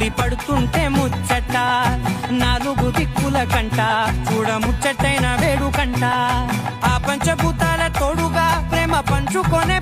ఉట్టి పడుతుంటే ముచ్చట నాలుగు దిక్కుల కంట చూడ ముచ్చటైన వేడుకంట ఆ పంచభూతాల తోడుగా ప్రేమ పంచుకొనే